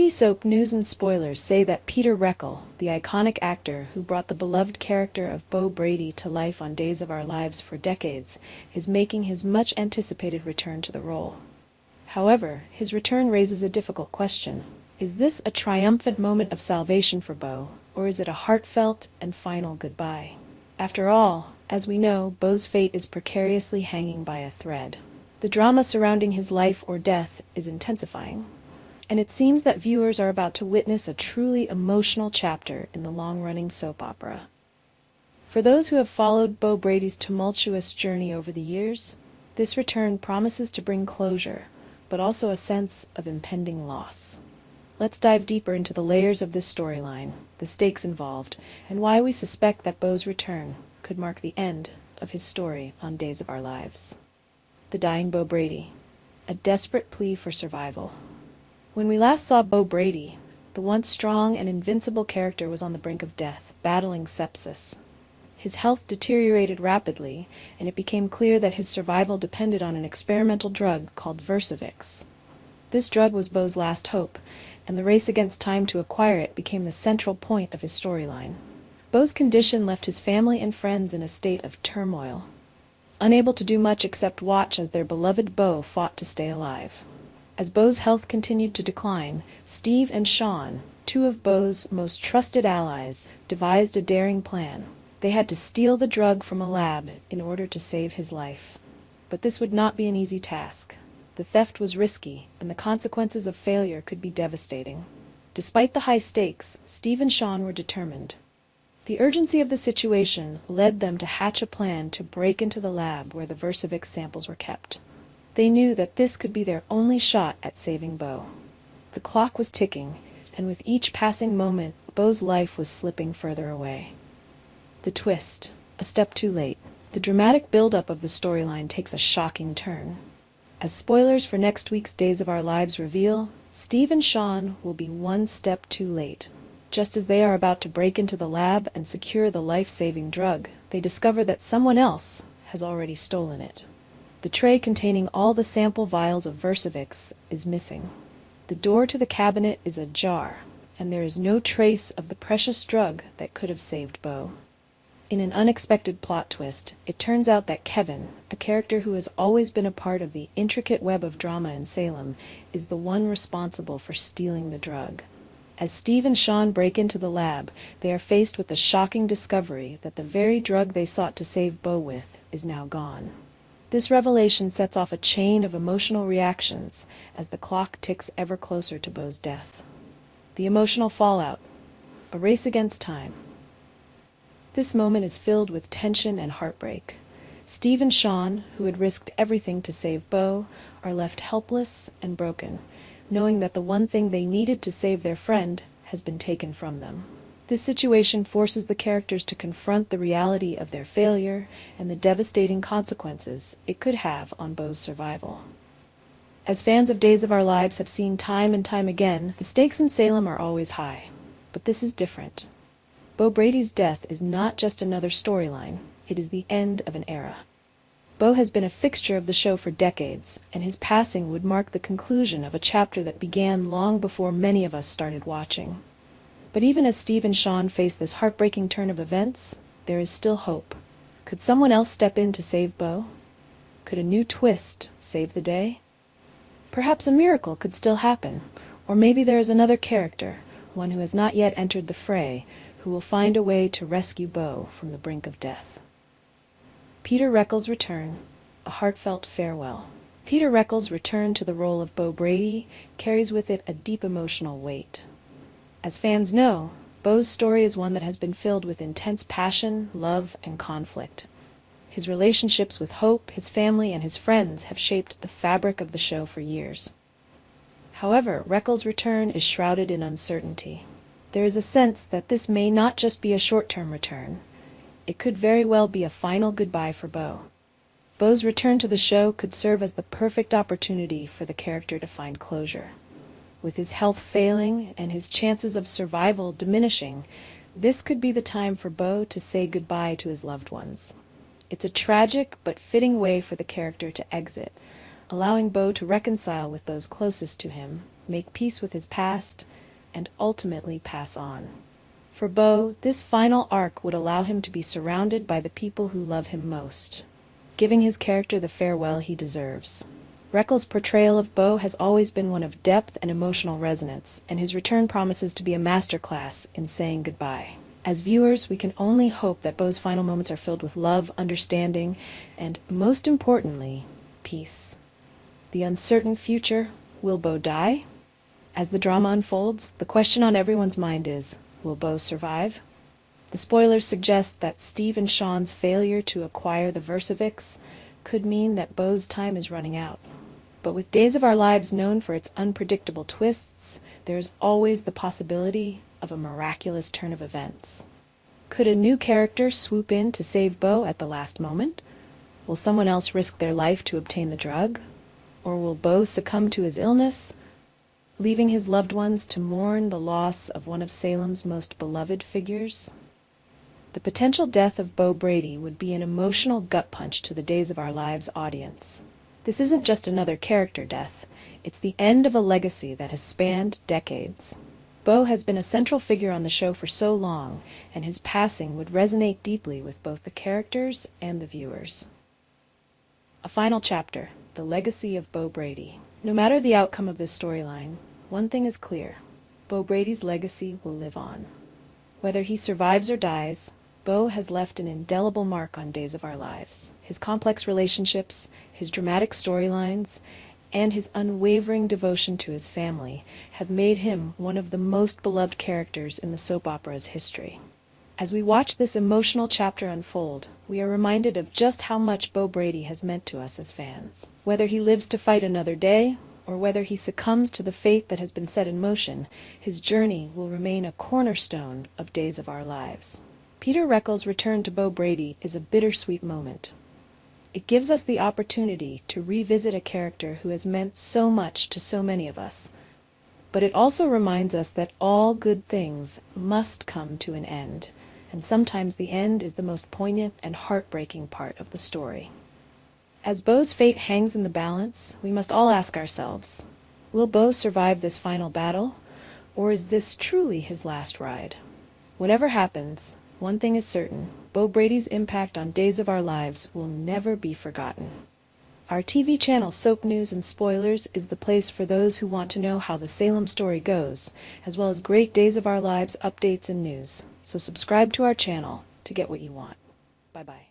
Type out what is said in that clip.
TV soap news and spoilers say that Peter Reckell, the iconic actor who brought the beloved character of Bo Brady to life on Days of Our Lives for decades, is making his much-anticipated return to the role. However, his return raises a difficult question. Is this a triumphant moment of salvation for Bo, or is it a heartfelt and final goodbye? After all, as we know, Bo's fate is precariously hanging by a thread. The drama surrounding his life or death is intensifying, and it seems that viewers are about to witness a truly emotional chapter in the long-running soap opera. For those who have followed Bo Brady's tumultuous journey over the years, this return promises to bring closure, but also a sense of impending loss. Let's dive deeper into the layers of this storyline, the stakes involved, and why we suspect that Bo's return could mark the end of his story on Days of Our Lives. The dying Bo Brady, a desperate plea for survival. When we last saw Bo Brady, the once strong and invincible character was on the brink of death, battling sepsis. His health deteriorated rapidly, and it became clear that his survival depended on an experimental drug called Versavix. This drug was Bo's last hope, and the race against time to acquire it became the central point of his storyline. Bo's condition left his family and friends in a state of turmoil, unable to do much except watch as their beloved Bo fought to stay alive. As Bo's health continued to decline, Steve and Sean, two of Bo's most trusted allies, devised a daring plan. They had to steal the drug from a lab in order to save his life. But this would not be an easy task. The theft was risky, and the consequences of failure could be devastating. Despite the high stakes, Steve and Sean were determined. The urgency of the situation led them to hatch a plan to break into the lab where the Versavix samples were kept. They knew that this could be their only shot at saving Bo. The clock was ticking, and with each passing moment, Bo's life was slipping further away. The twist, a step too late. The dramatic build-up of the storyline takes a shocking turn. As spoilers for next week's Days of Our Lives reveal, Steve and Sean will be one step too late. Just as they are about to break into the lab and secure the life-saving drug, they discover that someone else has already stolen it. The tray containing all the sample vials of Versavix is missing. The door to the cabinet is ajar, and there is no trace of the precious drug that could have saved Bo. In an unexpected plot twist, it turns out that Kevin, a character who has always been a part of the intricate web of drama in Salem, is the one responsible for stealing the drug. As Steve and Sean break into the lab, they are faced with the shocking discovery that the very drug they sought to save Bo with is now gone. This revelation sets off a chain of emotional reactions as the clock ticks ever closer to Bo's death. The emotional fallout, a race against time. This moment is filled with tension and heartbreak. Steve and Sean, who had risked everything to save Bo, are left helpless and broken, knowing that the one thing they needed to save their friend has been taken from them. This situation forces the characters to confront the reality of their failure and the devastating consequences it could have on Bo's survival. As fans of Days of Our Lives have seen time and time again, the stakes in Salem are always high. But this is different. Bo Brady's death is not just another storyline, it is the end of an era. Bo has been a fixture of the show for decades, and his passing would mark the conclusion of a chapter that began long before many of us started watching. But even as Steve and Sean face this heartbreaking turn of events, there is still hope. Could someone else step in to save Bo? Could a new twist save the day? Perhaps a miracle could still happen, or maybe there is another character, one who has not yet entered the fray, who will find a way to rescue Bo from the brink of death. Peter Reckell's return, a heartfelt farewell. Peter Reckell's return to the role of Bo Brady carries with it a deep emotional weight. As fans know, Bo's story is one that has been filled with intense passion, love, and conflict. His relationships with Hope, his family, and his friends have shaped the fabric of the show for years. However, Reckell's return is shrouded in uncertainty. There is a sense that this may not just be a short-term return. It could very well be a final goodbye for Bo. Bo's return to the show could serve as the perfect opportunity for the character to find closure. With his health failing and his chances of survival diminishing, this could be the time for Bo to say goodbye to his loved ones. It's a tragic but fitting way for the character to exit, allowing Bo to reconcile with those closest to him, make peace with his past, and ultimately pass on. For Bo, this final arc would allow him to be surrounded by the people who love him most, giving his character the farewell he deserves. Reckell's portrayal of Bo has always been one of depth and emotional resonance, and his return promises to be a masterclass in saying goodbye. As viewers, we can only hope that Bo's final moments are filled with love, understanding, and, most importantly, peace. The uncertain future, will Bo die? As the drama unfolds, the question on everyone's mind is, will Bo survive? The spoilers suggest that Steve and Sean's failure to acquire the Versavix could mean that Bo's time is running out. But with Days of Our Lives known for its unpredictable twists, there is always the possibility of a miraculous turn of events. Could a new character swoop in to save Bo at the last moment? Will someone else risk their life to obtain the drug? Or will Bo succumb to his illness, leaving his loved ones to mourn the loss of one of Salem's most beloved figures? The potential death of Bo Brady would be an emotional gut punch to the Days of Our Lives audience. This isn't just another character death, it's the end of a legacy that has spanned decades. Bo has been a central figure on the show for so long, and his passing would resonate deeply with both the characters and the viewers. A final chapter, the legacy of Bo Brady. No matter the outcome of this storyline, one thing is clear: Bo Brady's legacy will live on. Whether he survives or dies, Bo has left an indelible mark on Days of Our Lives. His complex relationships, his dramatic storylines, and his unwavering devotion to his family have made him one of the most beloved characters in the soap opera's history. As we watch this emotional chapter unfold, we are reminded of just how much Bo Brady has meant to us as fans. Whether he lives to fight another day, or whether he succumbs to the fate that has been set in motion, his journey will remain a cornerstone of Days of Our Lives. Peter Reckell's return to Bo Brady is a bittersweet moment. It gives us the opportunity to revisit a character who has meant so much to so many of us. But it also reminds us that all good things must come to an end, and sometimes the end is the most poignant and heartbreaking part of the story. As Bo's fate hangs in the balance, we must all ask ourselves, will Bo survive this final battle, or is this truly his last ride? Whatever happens, one thing is certain: Bo Brady's impact on Days of Our Lives will never be forgotten. Our TV channel Soap News and Spoilers is the place for those who want to know how the Salem story goes, as well as great Days of Our Lives updates and news. So subscribe to our channel to get what you want. Bye-bye.